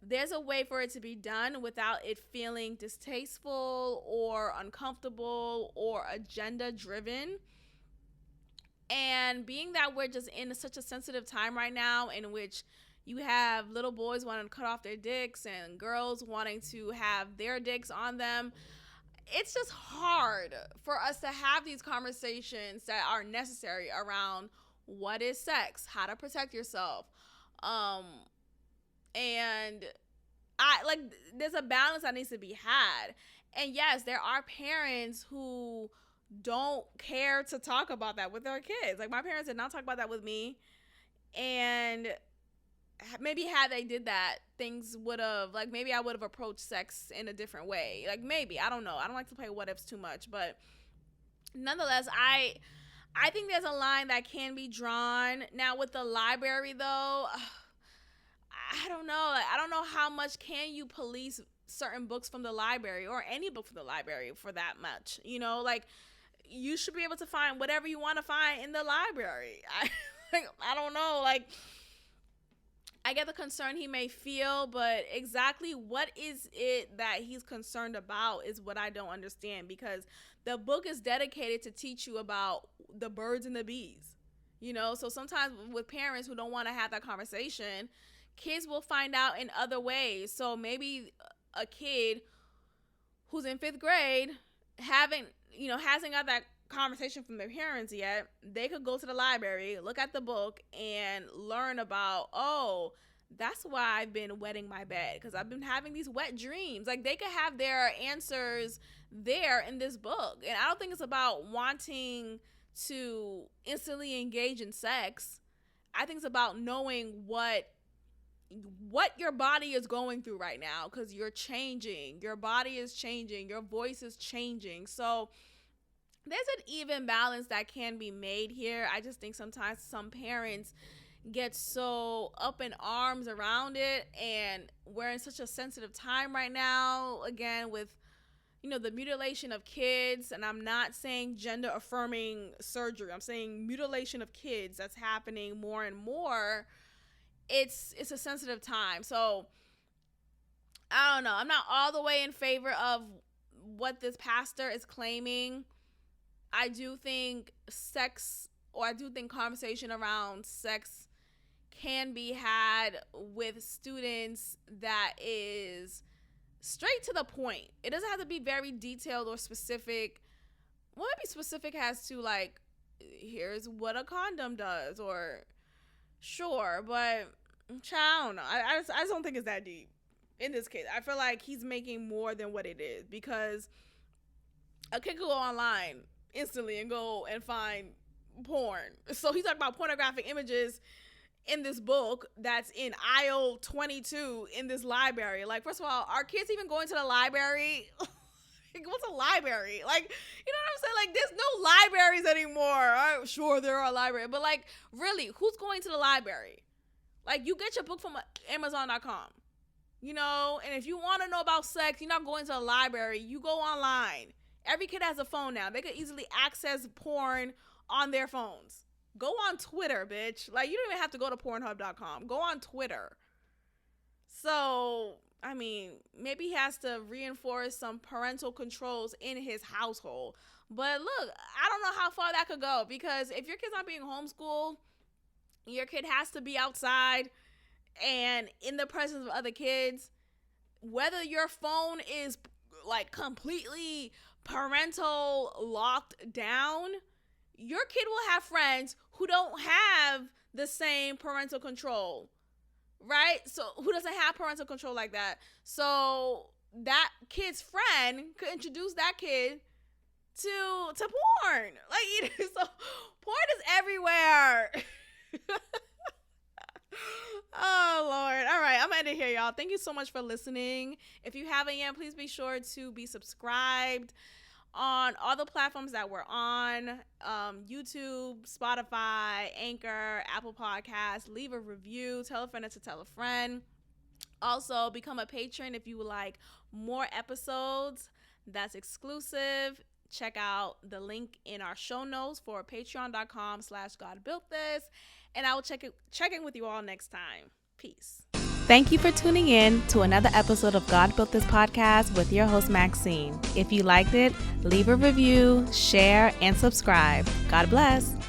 there's a way for it to be done without it feeling distasteful or uncomfortable or agenda driven. And being that we're just in such a sensitive time right now, in which you have little boys wanting to cut off their dicks and girls wanting to have their dicks on them, it's just hard for us to have these conversations that are necessary around what is sex, how to protect yourself. And there's a balance that needs to be had. And yes, there are parents who don't care to talk about that with their kids. Like, my parents did not talk about that with me. And maybe had they did that, things would have, like, maybe I would have approached sex in a different way. Like, maybe, I don't know. I don't like to play what ifs too much, but nonetheless, I think there's a line that can be drawn. Now, with the library, though, I don't know. Like, I don't know how much can you police certain books from the library, or any book from the library for that much. Like, you should be able to find whatever you want to find in the library. I don't know. Like, I get the concern he may feel, but exactly what is it that he's concerned about is what I don't understand, because the book is dedicated to teach you about the birds and the bees. So sometimes with parents who don't want to have that conversation, kids will find out in other ways. So maybe a kid who's in 5th grade hasn't got that conversation from their parents yet. They could go to the library, look at the book, and learn about, oh, that's why I've been wetting my bed, because I've been having these wet dreams. Like, they could have their answers there in this book. And I don't think it's about wanting to instantly engage in sex. I think it's about knowing what your body is going through right now, because you're changing. Your body is changing. Your voice is changing. So there's an even balance that can be made here. I just think sometimes some parents get so up in arms around it, and we're in such a sensitive time right now, again, with the mutilation of kids. And I'm not saying gender affirming surgery, I'm saying mutilation of kids that's happening more and more. It's a sensitive time. So I don't know, I'm not all the way in favor of what this pastor is claiming. I do think conversation around sex can be had with students that is straight to the point. It doesn't have to be very detailed or specific. Well, maybe specific as to, like, here's what a condom does, or sure, but I don't know. I just don't think it's that deep in this case. I feel like he's making more than what it is, because a kid could go online instantly and go and find porn. So he's talking about pornographic images in this book that's in aisle 22 in this library. Like, first of all, are kids even going to the library? What's a library? Like, you know what I'm saying? Like, there's no libraries anymore. Sure, there are libraries, but, like, really, who's going to the library? Like, you get your book from Amazon.com, and if you want to know about sex, you're not going to a library. You go online. Every kid has a phone now. They could easily access porn on their phones. Go on Twitter, bitch. Like, you don't even have to go to Pornhub.com. Go on Twitter. So I mean, maybe he has to reinforce some parental controls in his household. But look, I don't know how far that could go, because if your kid's not being homeschooled, your kid has to be outside and in the presence of other kids. Whether your phone is like completely parental locked down, your kid will have friends who don't have the same parental control, right? So who doesn't have parental control like that? So that kid's friend could introduce that kid to porn. Like, so porn is everywhere. Oh, Lord. All right. I'm going to end it here, y'all. Thank you so much for listening. If you haven't yet, please be sure to be subscribed on all the platforms that we're on, YouTube, Spotify, Anchor, Apple Podcasts. Leave a review. Tell a friend to tell a friend. Also, become a patron if you would like more episodes that's exclusive. Check out the link in our show notes for patreon.com/GodBuiltThis. And I will check in with you all next time. Peace. Thank you for tuning in to another episode of God Built This podcast with your host, Maxine. If you liked it, leave a review, share, and subscribe. God bless.